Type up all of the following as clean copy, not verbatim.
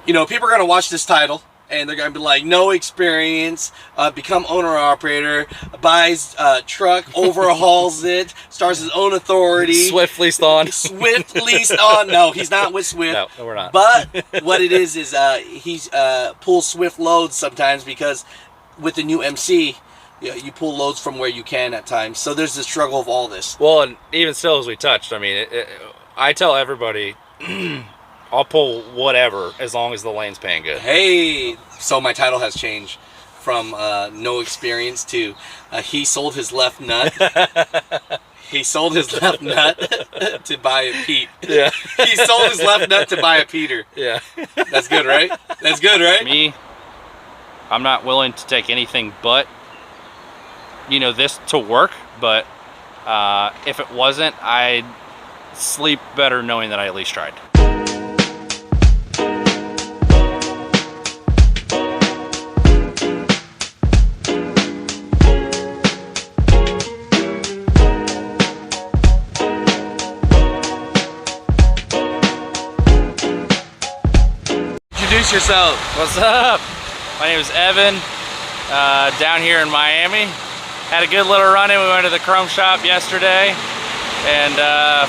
you know, people are going to watch this title and they're going to be like, no experience, become owner-operator, buys a truck, overhauls it, starts his own authority. Swift leased on. Swift leased on. No, he's not with Swift. No, we're not. But what it is he's pulls Swift loads sometimes because with the new MC, you pull loads from where you can at times. So there's the struggle of all this. Well, and even still, as we touched, I mean, I tell everybody, I'll pull whatever as long as the lane's paying good. Hey, so my title has changed from no experience to he sold his left nut. He sold his left nut to buy a Pete. Yeah. He sold his left nut to buy a Peter. Yeah. That's good, right? That's good, right? Me, I'm not willing to take anything but, you know, this to work, but if it wasn't, I'd sleep better knowing that I at least tried. Introduce yourself. What's up? My name is Evan, down here in Miami. Had a good little run-in. We went to the Chrome shop yesterday, and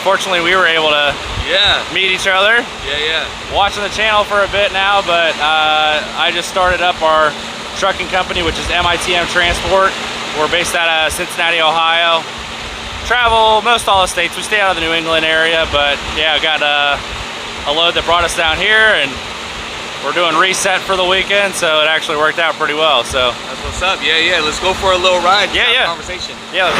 fortunately we were able to meet each other. Watching the channel for a bit now, but I just started up our trucking company, which is MITM Transport. We're based out of Cincinnati, Ohio. Travel most all the states. We stay out of the New England area, but yeah, I got a load that brought us down here, and we're doing reset for the weekend, so it actually worked out pretty well. So that's what's up. Yeah. Let's go for a little ride. Yeah. Conversation. Yeah.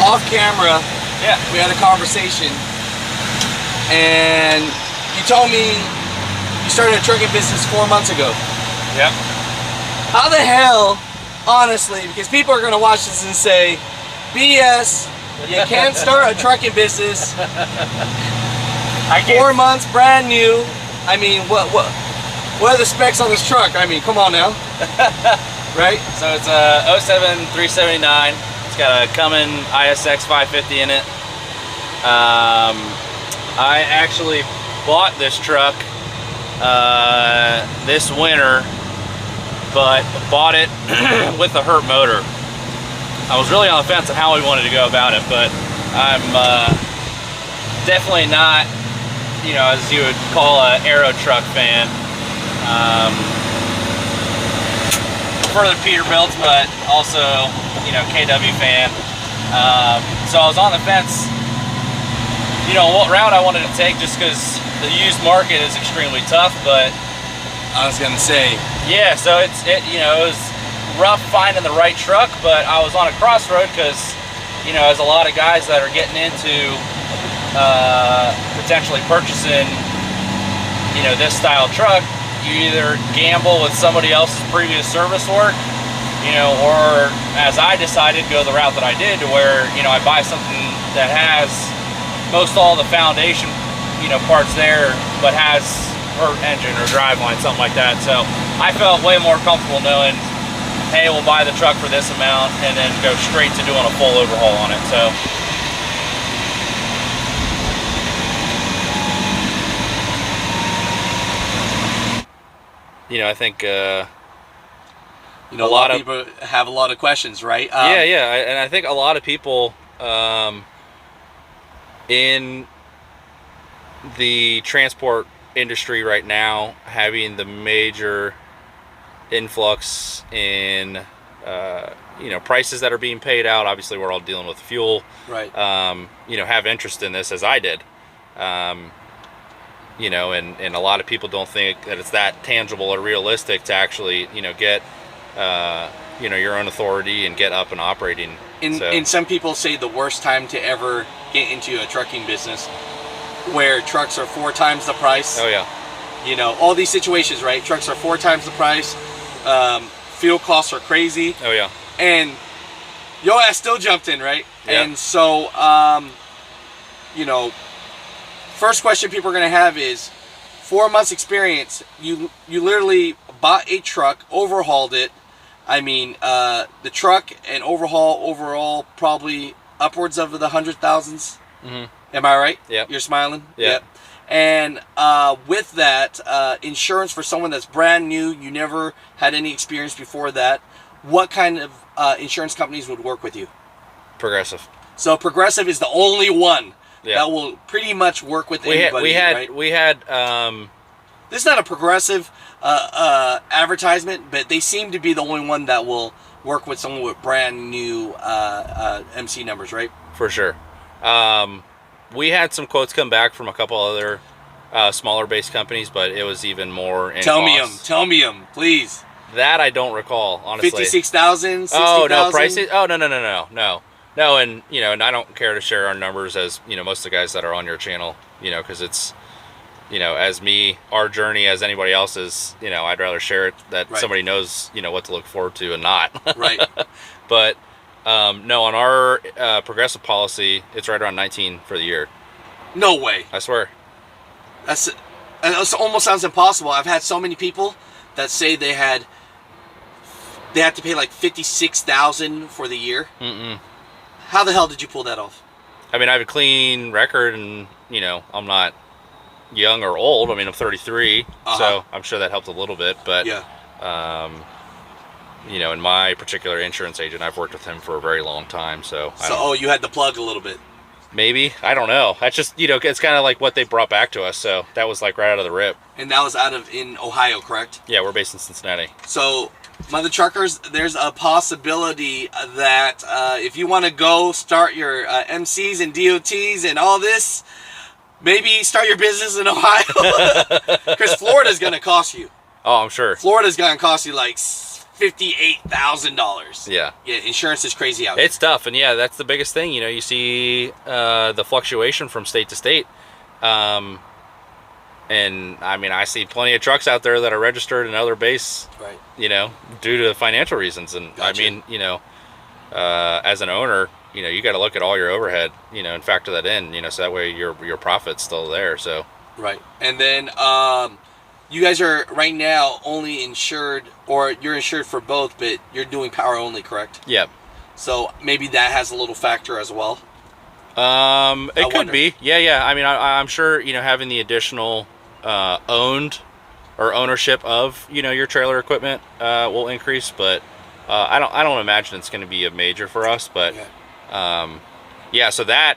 Off camera, we had a conversation, and you told me you started a trucking business 4 months ago. Yep. How the hell, honestly, because people are going to watch this and say, BS, you can't start a trucking business. 4 months, brand new. I mean, what are the specs on this truck? I mean, come on now. Right? So it's a 07 379. It's got a Cummins ISX 550 in it. I actually bought this truck this winter, but bought it with a hurt motor. I was really on the fence on how we wanted to go about it, but I'm definitely not, you know, as you would call an aero truck fan. For the Peterbilt, but also, you know, KW fan. So I was on the fence, you know, what route I wanted to take, just because the used market is extremely tough. But I was gonna say, yeah, so it was rough finding the right truck, but I was on a crossroad because, you know, as a lot of guys that are getting into potentially purchasing, you know, this style truck, you either gamble with somebody else's previous service work, you know, or as I decided, go the route that I did, to where, you know, I buy something that has most all the foundation, you know, parts there, but has her engine or driveline, something like that. So I felt way more comfortable knowing, hey, we'll buy the truck for this amount and then go straight to doing a full overhaul on it. So you know, I think, you know, a lot of people have a lot of questions, right? And I think a lot of people in the transport industry right now, having the major influx in, you know, prices that are being paid out. Obviously, we're all dealing with fuel, right? You know, have interest in this, as I did. You know, and a lot of people don't think that it's that tangible or realistic to actually, you know, get your own authority and get up and operating. And some people say the worst time to ever get into a trucking business, where trucks are 4 times the price. Oh yeah. All these situations, right? Trucks are 4 times the price. Fuel costs are crazy. Oh yeah. And your ass still jumped in, right? Yeah. And so, first question people are gonna have is, 4 months experience. You literally bought a truck, overhauled it. I mean, the truck and overall probably upwards of the 100,000s. Mm-hmm. Am I right? Yeah. You're smiling? Yeah. Yep. And with that, insurance for someone that's brand new, you never had any experience before that, what kind of insurance companies would work with you? Progressive. So Progressive is the only one Yeah. that will pretty much work with anybody, right? We had This is not a Progressive advertisement, but they seem to be the only one that will work with someone with brand new MC numbers, right? For sure. We had some quotes come back from a couple other smaller based companies, but it was even more in Tell cost. me them, please. That I don't recall, honestly. 56,000, 60,000? Oh, no, prices? Oh, no. No, and, and I don't care to share our numbers as, most of the guys that are on your channel, because it's, as me, our journey as anybody else's, I'd rather share it that Right. somebody knows, what to look forward to and not. Right. But, no, on our Progressive policy, it's right around 19 for the year. No way. I swear. That almost sounds impossible. I've had so many people that say they had to pay like 56,000 for the year. Mm-mm. How the hell did you pull that off? I mean, I have a clean record, and I'm not young or old. I mean, I'm 33, so I'm sure that helped a little bit. But Yeah. In my particular insurance agent, I've worked with him for a very long time. So You had to plug a little bit. maybe, I don't know. That's just it's kind of like what they brought back to us. So that was like right out of the rip. And that was in Ohio, correct? Yeah, we're based in Cincinnati. So, Mother Truckers, there's a possibility that if you want to go start your MCs and DOTs and all this, maybe start your business in Ohio. Because Florida's going to cost you. Oh, I'm sure. Florida's going to cost you like $58,000. Yeah. Yeah, insurance is crazy out here. It's tough, and yeah, that's the biggest thing. You see the fluctuation from state to state. And I mean, I see plenty of trucks out there that are registered in other base, Right. Due to financial reasons. And Gotcha. I mean, as an owner, you got to look at all your overhead, and factor that in, so that way your profit's still there. So, Right. And then you guys are right now only insured, or you're insured for both, but you're doing power only, correct? yeah. So maybe that has a little factor as well. It could wonder. be. Yeah. I mean, I'm sure, having the additional owned or ownership of, your trailer equipment will increase, but I don't imagine it's going to be a major for us. But so that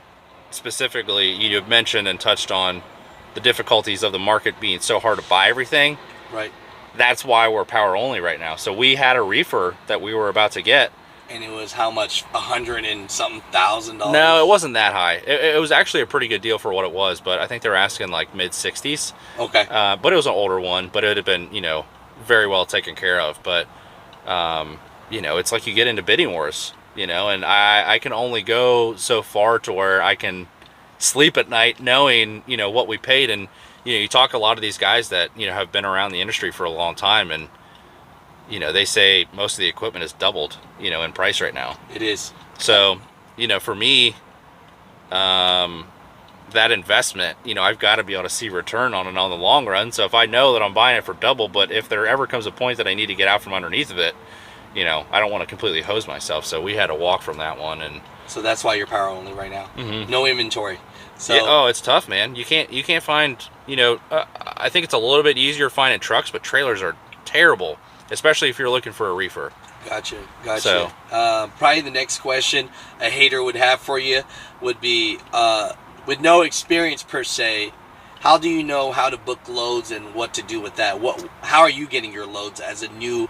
specifically, you have mentioned and touched on the difficulties of the market being so hard to buy everything. Right. That's why we're power only right now. So we had a reefer that we were about to get. And it was how much? $100 and something thousand? No, it wasn't that high. It was actually a pretty good deal for what it was, but I think they were asking like mid-60s. Okay. But it was an older one, but it would have been, very well taken care of. But, it's like you get into bidding wars, and I can only go so far to where I can sleep at night knowing, what we paid. And, you talk a lot of these guys that, have been around the industry for a long time, and, they say most of the equipment has doubled, in price right now. It is. So, for me, that investment, I've got to be able to see return on it on the long run. So if I know that I'm buying it for double, but if there ever comes a point that I need to get out from underneath of it, I don't want to completely hose myself. So we had to walk from that one. And So that's why you're power only right now. Mhm. No inventory. So yeah, it's tough, man. You can't find, I think it's a little bit easier finding trucks, but trailers are terrible, especially if you're looking for a reefer. Gotcha. So- Probably the next question a hater would have for you would be, with no experience per se, how do you know how to book loads and what to do with that? How are you getting your loads as a new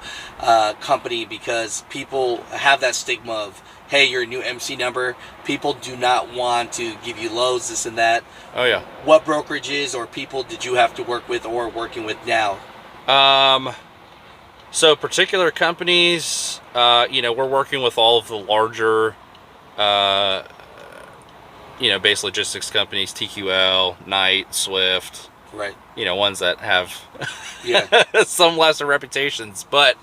company? Because people have that stigma of, hey, you're a new MC number. People do not want to give you loads, this and that. Oh yeah. What brokerages or people did you have to work with or working with now? So particular companies, we're working with all of the larger, base logistics companies, TQL, Knight, Swift, Right. Ones that have Yeah. some lesser reputations. But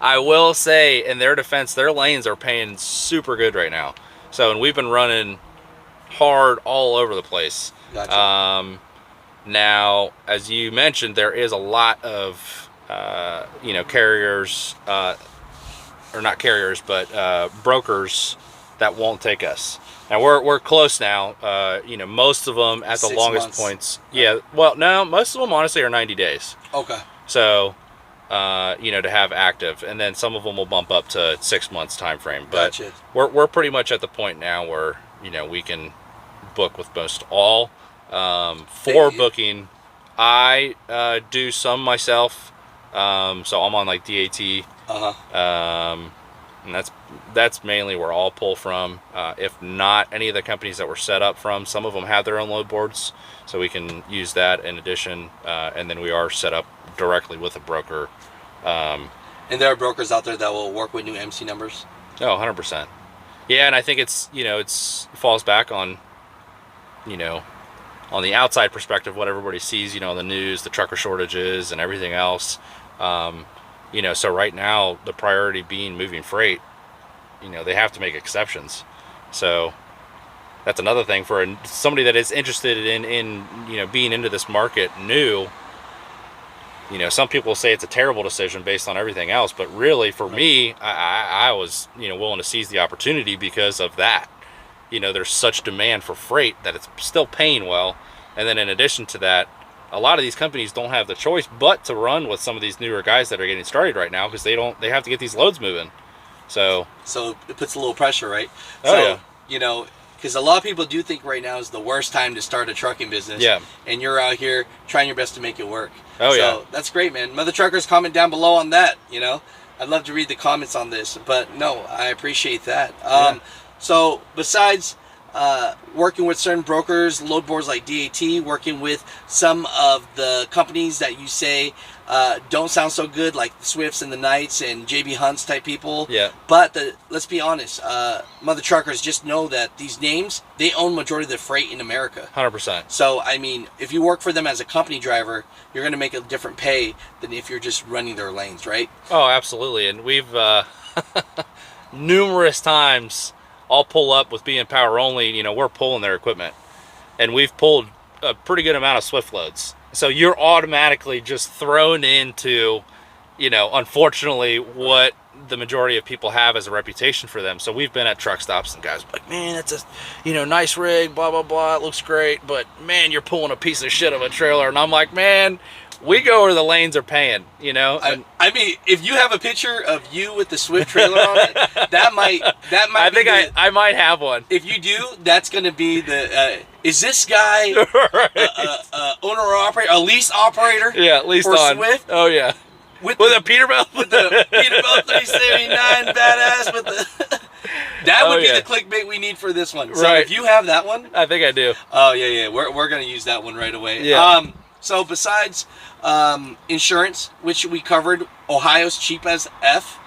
I will say, in their defense, their lanes are paying super good right now. So, and we've been running hard all over the place. Gotcha. Now, as you mentioned, there is a lot of, carriers, or not carriers, but brokers that won't take us. Now we're close now. Most of them at the 6 longest months. points. Yeah. Well, no, most of them honestly are 90 days. Okay. So, to have active, and then some of them will bump up to 6 months time frame. But Gotcha. we're pretty much at the point now where we can book with most all. For booking, I do some myself. So I'm on like DAT. And that's mainly where I'll pull from. If not any of the companies that we're set up from, some of them have their own load boards, so we can use that in addition. And then we are set up directly with a broker. And there are brokers out there that will work with new MC numbers. Oh, 100%. Yeah, and I think it's falls back on on the outside perspective, what everybody sees, on the news, the trucker shortages and everything else. So right now the priority being moving freight, they have to make exceptions. So that's another thing for somebody that is interested in being into this market new. Some people say it's a terrible decision based on everything else, but really for me, I was, willing to seize the opportunity because of that. There's such demand for freight that it's still paying well. And then in addition to that, a lot of these companies don't have the choice but to run with some of these newer guys that are getting started right now, because they have to get these loads moving. So it puts a little pressure, right? Oh, yeah. Because a lot of people do think right now is the worst time to start a trucking business. Yeah. And you're out here trying your best to make it work. Oh, yeah. So that's great, man. Mother Truckers, comment down below on that. I'd love to read the comments on this, but no, I appreciate that. Yeah. So besides working with certain brokers, load boards like DAT, working with some of the companies that you say don't sound so good, like the Swifts and the Knights and JB Hunts type people. Yeah. But let's be honest, Mother Truckers, just know that these names, they own majority of the freight in America. 100%. So, I mean, if you work for them as a company driver, you're going to make a different pay than if you're just running their lanes, right? Oh, absolutely. And we've numerous times, I'll pull up with being power only, we're pulling their equipment, and we've pulled a pretty good amount of Swift loads. So you're automatically just thrown into, unfortunately, what the majority of people have as a reputation for them. So we've been at truck stops and guys are like, man, that's a, nice rig, blah, blah, blah. It looks great, but man, you're pulling a piece of shit of a trailer. And I'm like, man, we go where the lanes are paying, And I mean, if you have a picture of you with the Swift trailer on it, that might. I think I might have one. If you do, that's going to be the. Is this guy owner or operator, a lease operator? Yeah, leased for on Swift. Oh yeah, with a Peterbilt, with the Peterbilt 379 badass with the. That would be the clickbait we need for this one. So right. If you have that one, I think I do. Oh yeah, we're going to use that one right away. Yeah. So besides insurance, which we covered, Ohio's cheap as F,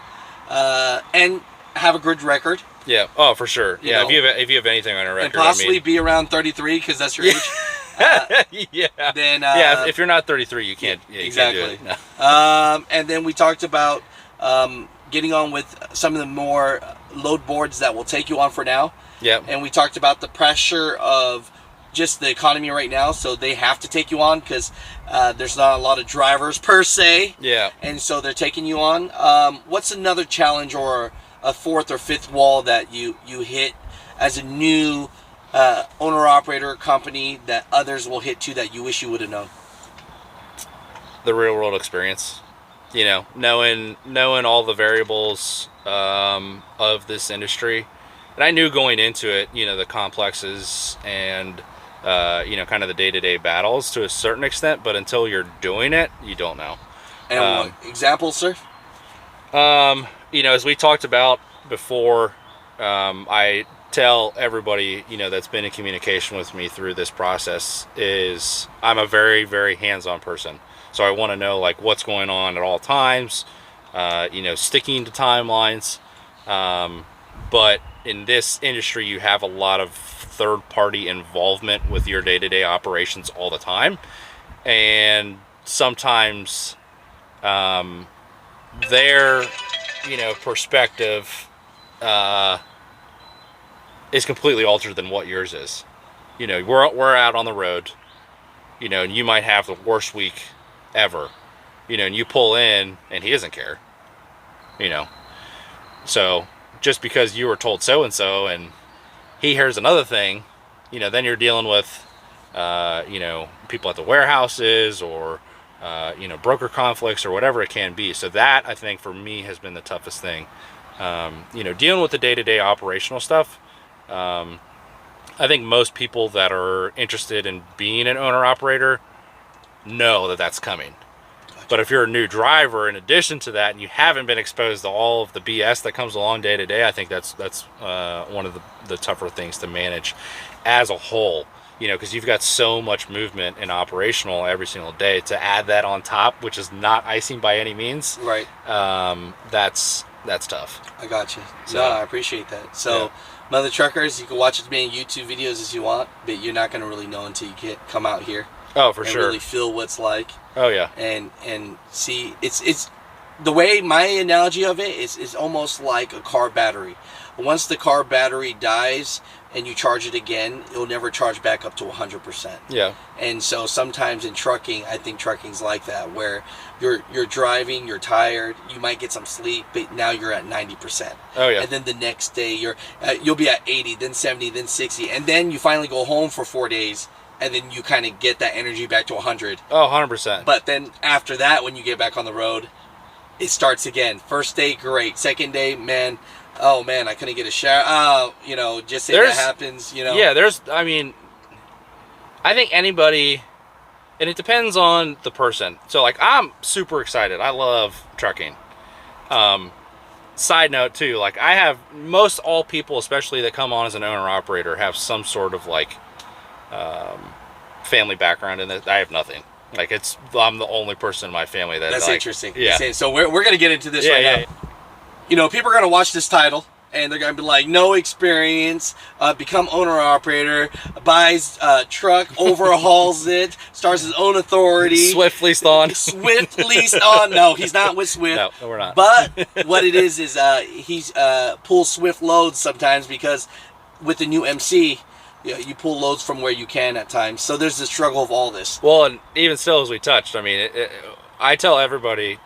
and have a good record. Yeah. Oh, for sure. You Yeah. know, if you have anything on a record, and possibly be around 33 because that's your age. Yeah. Then if you're not 33, you can't. Yeah, exactly. You can't do it. And then we talked about getting on with some of the more load boards that will take you on for now. Yeah. And we talked about the pressure of just the economy right now, so they have to take you on because there's not a lot of drivers per se. Yeah. And so they're taking you on. What's another challenge or a fourth or fifth wall that you hit as a new owner-operator company that others will hit too that you wish you would have known? The real-world experience. Knowing all the variables of this industry. And I knew going into it, the complexes and kind of the day-to-day battles to a certain extent, but until you're doing it, you don't know. And examples, sir? As we talked about before, I tell everybody, that's been in communication with me through this process is I'm a very, very hands-on person. So I want to know like what's going on at all times. sticking to timelines. But in this industry, you have a lot of third-party involvement with your day-to-day operations all the time. And sometimes their, perspective is completely altered than what yours is. We're out on the road, and you might have the worst week ever, and you pull in and he doesn't care, so just because you were told so-and-so and he hears another thing, then you're dealing with, people at the warehouses or, broker conflicts or whatever it can be. So that, I think, for me has been the toughest thing. Dealing with the day-to-day operational stuff. I think most people that are interested in being an owner-operator know that that's coming. But if you're a new driver, in addition to that, and you haven't been exposed to all of the BS that comes along day to day, I think that's one of the tougher things to manage as a whole. Because you've got so much movement and operational every single day. To add that on top, which is not icing by any means, right? That's tough. I got you. So, no, I appreciate that. So, Mutha Truckers, you can watch as many YouTube videos as you want, but you're not going to really know until you come out here. Oh, for and sure. Really feel what's like. Oh yeah. And see, it's the way my analogy of it is almost like a car battery. Once the car battery dies and you charge it again, it'll never charge back up to 100%. Yeah. And so sometimes in trucking, I think trucking's like that, where you're driving, you're tired, you might get some sleep, but now you're at 90%. Oh yeah. And then the next day you'll be at 80, then 70, then 60, and then you finally go home for 4 days. And then you kind of get that energy back to 100. Oh, 100%. But then after that, when you get back on the road, it starts again. First day, great. Second day, man, I couldn't get a shower. Just say that happens, Yeah, I think anybody, and it depends on the person. So, I'm super excited. I love trucking. Side note, too, I have most all people, especially that come on as an owner-operator, have some sort of, family background in it. I have nothing. I'm the only person in my family that's interesting. Yeah. So we're going to get into this now. People are going to watch this title and they're going to be like, no experience, become owner-operator, buys a truck, overhauls it, starts his own authority. Swift leased on. Swift leased on. No, he's not with Swift. No, we're not. But what it is he's pulls Swift loads sometimes because with the new MC, you pull loads from where you can at times. So there's the struggle of all this. Well, and even still, as we touched, I tell everybody,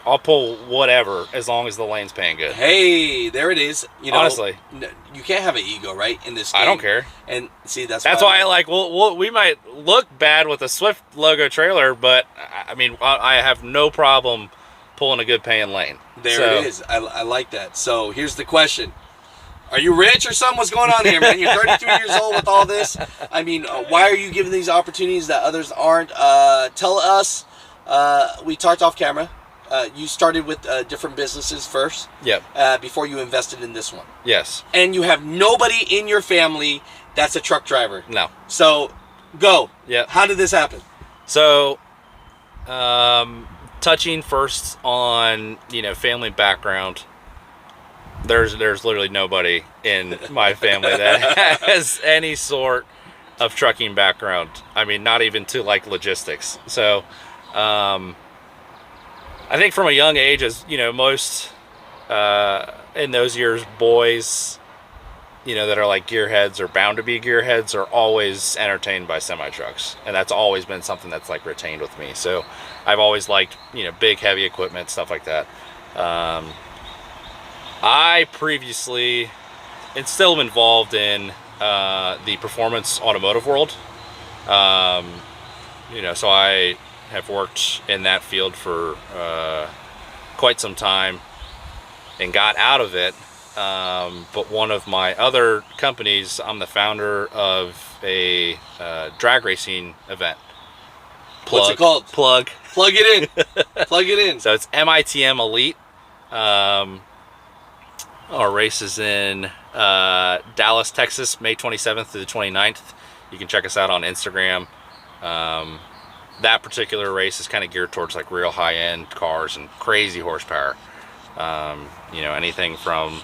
I'll pull whatever as long as the lane's paying good. Hey, there it is. Honestly, you can't have an ego, right? In this game. I don't care. And see, that's why we might look bad with a Swift logo trailer, but I have no problem pulling a good paying lane. There it is. I like that. So here's the question. Are you rich or something? What's going on here, man? You're 32 years old with all this. Why are you giving these opportunities that others aren't? Tell us. We talked off camera. You started with different businesses first. Yep. Before you invested in this one. Yes. And you have nobody in your family that's a truck driver. No. So, go. Yeah. How did this happen? So, touching first on family background. There's literally nobody in my family that has any sort of trucking background. Not even to logistics. So, I think from a young age, as most in those years, boys, that are gearheads or bound to be gearheads are always entertained by semi-trucks, and that's always been something that's retained with me. So, I've always liked big heavy equipment, stuff like that. I previously, and still am involved in the performance automotive world. So I have worked in that field for quite some time and got out of it. But one of my other companies, I'm the founder of a drag racing event. What's it called? Plug it in. Plug it in. So it's MITM Elite. Our race is in Dallas, Texas, May 27th to the 29th. You can check us out on Instagram. that particular race is kind of geared towards like real high-end cars and crazy horsepower. You know, anything from,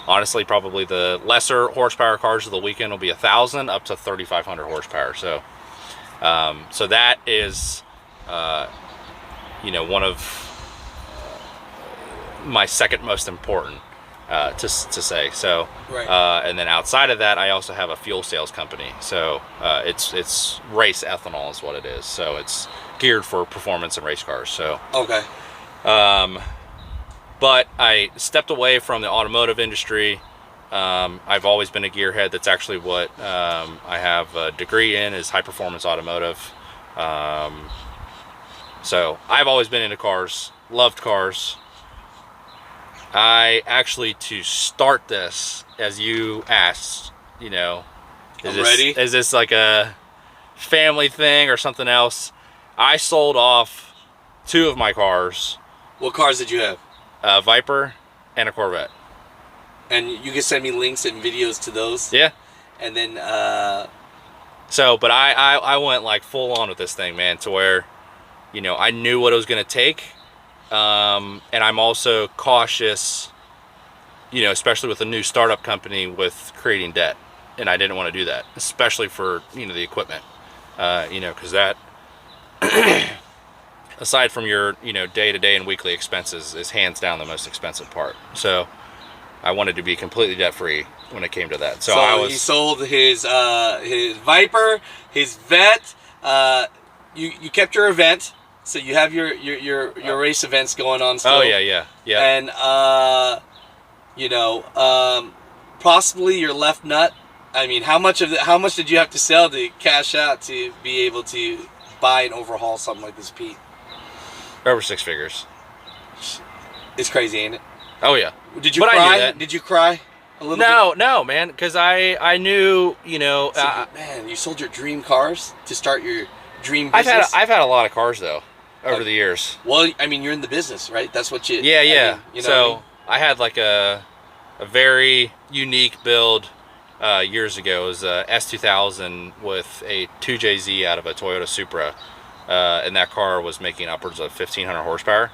honestly, probably the lesser horsepower cars of the weekend will be 1,000 up to 3,500 horsepower. So, so that is, you know, one of my second most important to say. So, Right. and then outside of that, I also have a fuel sales company. So it's race ethanol is what it is. So it's geared for performance and race cars. So Okay. but I stepped away from the automotive industry. I've always been a gearhead. That's actually what I have a degree in, is high performance automotive. So I've always been into cars, loved cars. I actually, to start this, as you asked, you know, is this like a family thing or something else? I sold off 2 of my cars. What cars did you have? A Viper and a Corvette. And you can send me links and videos to those. Yeah. And then, So, but I went like full on with this thing, man, to where, you know, I knew what it was going to take. And I'm also cautious, you know, especially with a new startup company, with creating debt. And I didn't want to do that, especially for, you know, the equipment, you know, because that, aside from your, you know, day-to-day and weekly expenses, is hands down the most expensive part. So I wanted to be completely debt-free when it came to that. So he sold his Viper, his Vet. You kept your event. So you have your race events going on still. Oh yeah. And you know, possibly your left nut. I mean, how much did you have to sell to cash out to be able to buy and overhaul something like this, Pete? Over 6 figures. It's crazy, ain't it? Oh yeah. Did you cry? I knew that. Did you cry a little bit? No, man, because I knew, you know. So, man, you sold your dream cars to start your dream business. I've had a lot of cars though over the years. Well, I mean, you're in the business, right? That's what you. Yeah. I mean, you know so what I mean? I had like a very unique build years ago. It was a S2000 with a 2JZ out of a Toyota Supra, and that car was making upwards of 1,500 horsepower.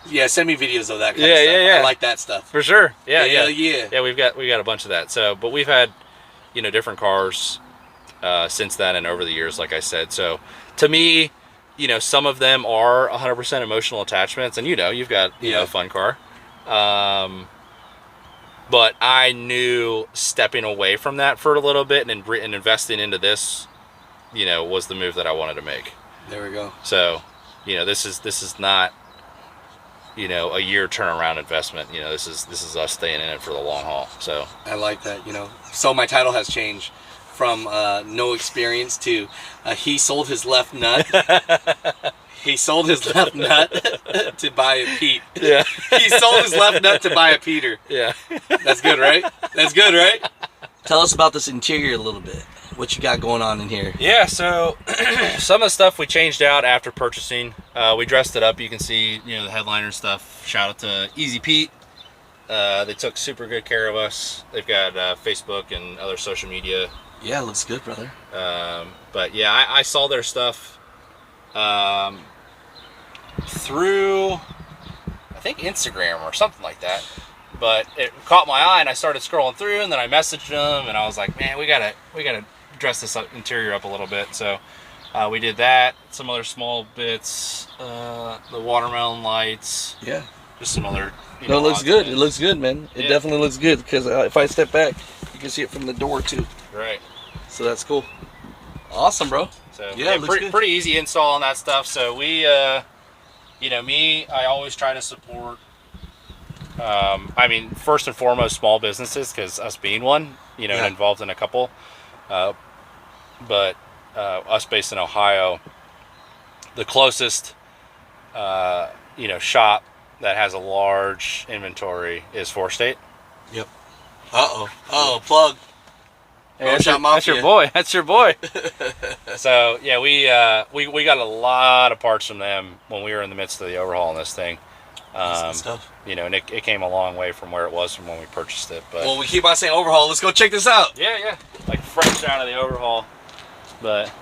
Yeah, send me videos of that kind of stuff. Yeah. I like that stuff. For sure. Yeah. Yeah, we've got a bunch of that. So, but we've had, you know, different cars since then and over the years, like I said. So to me, you know, some of them are 100% emotional attachments, and you know, you've got you know, a fun car. But I knew stepping away from that for a little bit and investing into this, you know, was the move that I wanted to make. There we go. So, you know, this is not, you know, a year turnaround investment. You know, this is us staying in it for the long haul. So I like that. You know, so my title has changed from no experience to he sold his left nut. He sold his left nut to buy a Pete. yeah, He sold his left nut to buy a Peter. yeah. That's good, right? That's good, right? Tell us about this interior a little bit. What you got going on in here? Yeah, so some of the stuff we changed out after purchasing. We dressed it up. You can see, you know, the headliner stuff. Shout out to Easy Pete. They took super good care of us. They've got Facebook and other social media. Yeah, it looks good, brother. But yeah, I saw their stuff through, I think, Instagram or something like that. But it caught my eye, and I started scrolling through, and then I messaged them, and I was like, man, we gotta dress this interior up a little bit. So we did that. Some other small bits, the watermelon lights. Yeah. Just some other. No, it looks good. It looks good, man. It definitely looks good, because if I step back, you can see it from the door too. Right. So that's cool. Awesome, bro. So yeah, it looks good. Pretty easy install on that stuff. So we, you know, I always try to support. I mean, first and foremost, small businesses, because us being one, you know, involved in a couple. But us based in Ohio, the closest, you know, shop that has a large inventory is State. Yep. Plug. Hey, that's your boy. That's your boy. So yeah, we got a lot of parts from them when we were in the midst of the overhaul on this thing. That's good stuff. You know, and it came a long way from where it was from when we purchased it. But well, we keep on saying Overhaul. Let's go check this out. Yeah, like fresh out of the Overhaul. But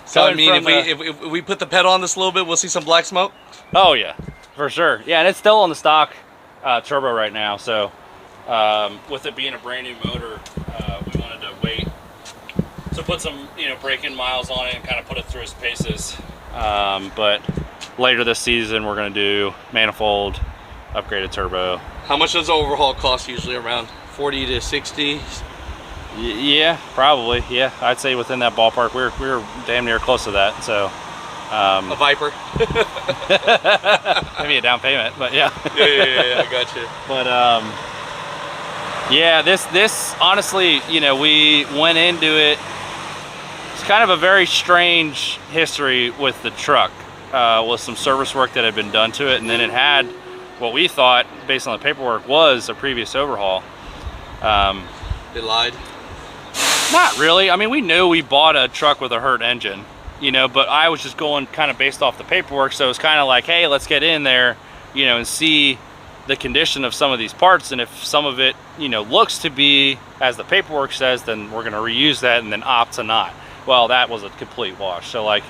so I mean, if we put the pedal on this a little bit, we'll see some black smoke. Oh yeah, for sure. Yeah, and it's still on the stock turbo right now. So with it being a brand new motor, we wanted to wait to put some break-in miles on it and kind of put it through its paces. But later this season, we're going to do manifold, upgraded turbo. How much does the Overhaul cost usually? Around 40 to 60? Yeah, probably. Yeah, I'd say within that ballpark. We're damn near close to that. So a Viper. Maybe a down payment, but yeah. yeah, I got you. But yeah, this honestly, we went into it. It's kind of a very strange history with the truck, with some service work that had been done to it, and then it had what we thought, based on the paperwork, was a previous overhaul. They lied? Not really. I mean, we knew we bought a truck with a hurt engine, but I was just going kind of based off the paperwork, so it's kind of like, hey, let's get in there, and see the condition of some of these parts, and if some of it, looks to be as the paperwork says, then we're going to reuse that and then opt to not. Well, that was a complete wash. So like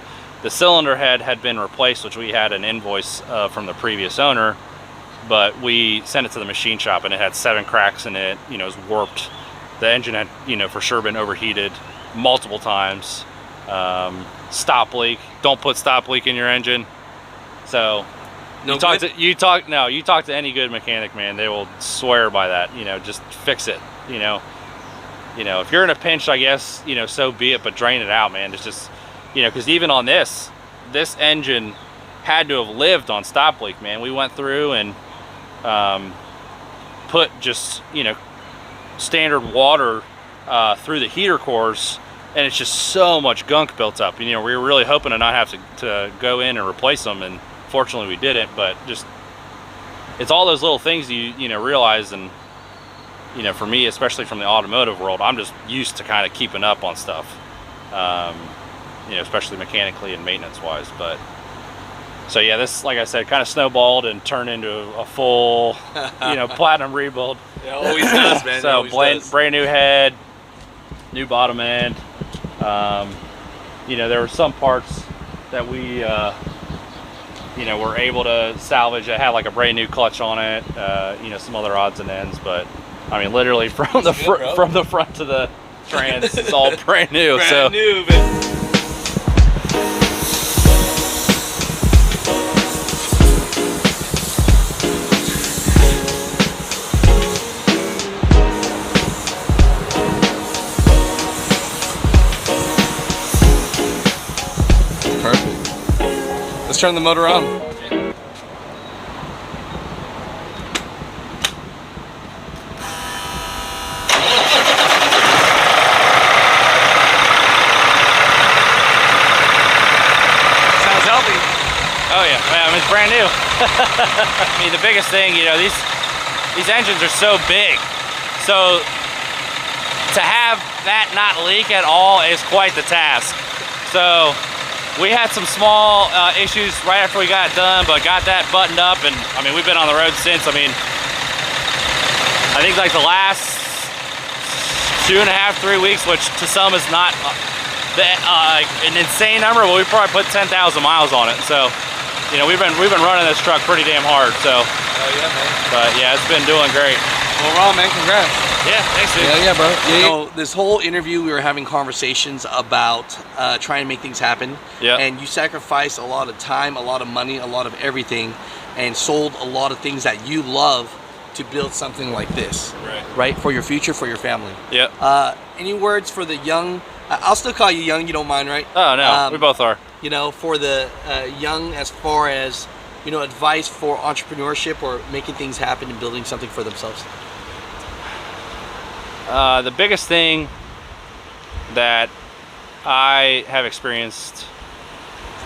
the cylinder head had been replaced, which we had an invoice from the previous owner, but we sent it to the machine shop and it had 7 cracks in it, it was warped. The engine had, for sure been overheated multiple times. Stop leak, don't put stop leak in your engine. So you talk to any good mechanic, man, they will swear by that, just fix it, if you're in a pinch, I guess, so be it, but drain it out, man. It's just, because even on this engine had to have lived on stop leak, man. We went through and put just, standard water through the heater cores, and it's just so much gunk built up. We were really hoping to not have to go in and replace them, and fortunately we didn't, but just, it's all those little things you realize. And for me, especially from the automotive world, I'm just used to kind of keeping up on stuff, especially mechanically and maintenance wise. But so yeah, this, like I said, kind of snowballed and turned into a full, platinum rebuild. It always does, man. So brand new head, new bottom end. There were some parts that we, were able to salvage. It had like a brand new clutch on it, some other odds and ends, but I mean, literally from the front to the trans, it's all brand new. Brand new, man. Perfect. Let's turn the motor on. Oh yeah, I mean, it's brand new. I mean, the biggest thing, these engines are so big, so to have that not leak at all is quite the task. So we had some small issues right after we got it done, but got that buttoned up, and I mean, we've been on the road since. I mean, I think like the last 2.5, 3 weeks, which to some is not an insane number, but we probably put 10,000 miles on it. So we've been running this truck pretty damn hard. So oh yeah, man. But yeah, it's been doing great. Well, Ron, man, congrats. Yeah, thanks, dude. Yeah, bro. Yeah. This whole interview, we were having conversations about trying to make things happen. Yeah. And you sacrificed a lot of time, a lot of money, a lot of everything, and sold a lot of things that you love to build something like this. Right? For your future, for your family. Yeah. Any words for the young? I'll still call you young. You don't mind, right? Oh no, we both are. For the young, as far as advice for entrepreneurship or making things happen and building something for themselves. The biggest thing that I have experienced,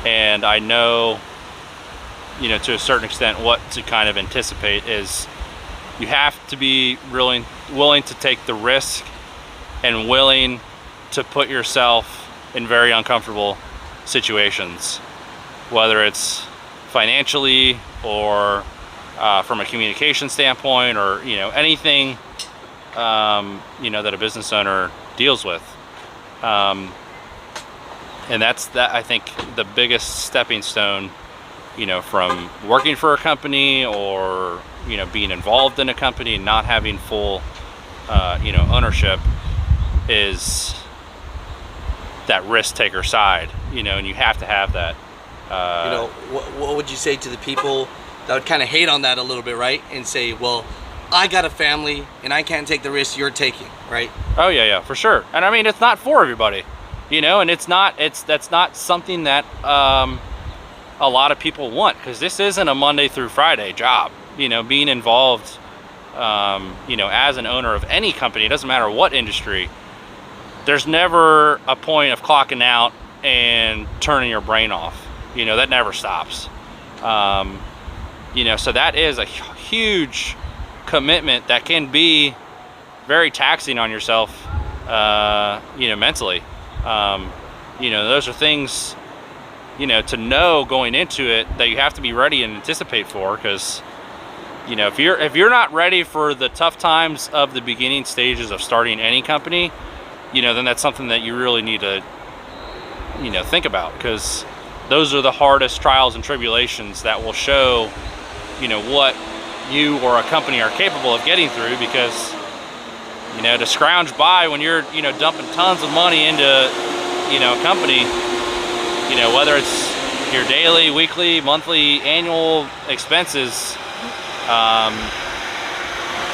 and I know, to a certain extent what to kind of anticipate, is you have to be willing to take the risk and willing to put yourself in very uncomfortable situations, whether it's financially or from a communication standpoint, or anything that a business owner deals with. And that's I think the biggest stepping stone, from working for a company, or being involved in a company and not having full ownership, is that risk taker side, and you have to have that. What would you say to the people that would kind of hate on that a little bit, right? And say, well, I got a family and I can't take the risk you're taking, right? Oh yeah, for sure. And I mean, it's not for everybody, and that's not something that a lot of people want, because this isn't a Monday through Friday job. Being involved, as an owner of any company, it doesn't matter what industry, there's never a point of clocking out and turning your brain off. That never stops. So that is a huge commitment that can be very taxing on yourself, mentally. Those are things, to know going into it, that you have to be ready and anticipate for, because, if you're not ready for the tough times of the beginning stages of starting any company, then that's something that you really need to, think about, because those are the hardest trials and tribulations that will show, what you or a company are capable of getting through. Because, to scrounge by when you're, dumping tons of money into, a company, whether it's your daily, weekly, monthly, annual expenses,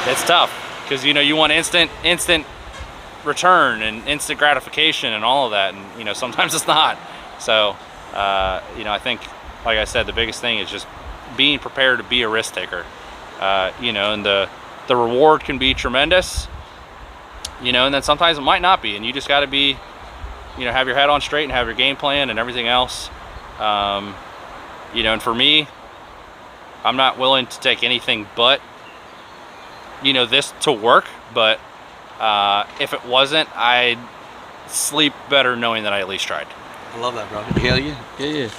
it's tough, because, you want instant return and instant gratification and all of that, and sometimes it's not. So I think, like I said, the biggest thing is just being prepared to be a risk taker. And the reward can be tremendous, and then sometimes it might not be, and you just got to be, have your head on straight and have your game plan and everything else. And for me, I'm not willing to take anything but, this to work. But if it wasn't, I'd sleep better knowing that I at least tried. I love that, bro. Hell yeah. Yeah.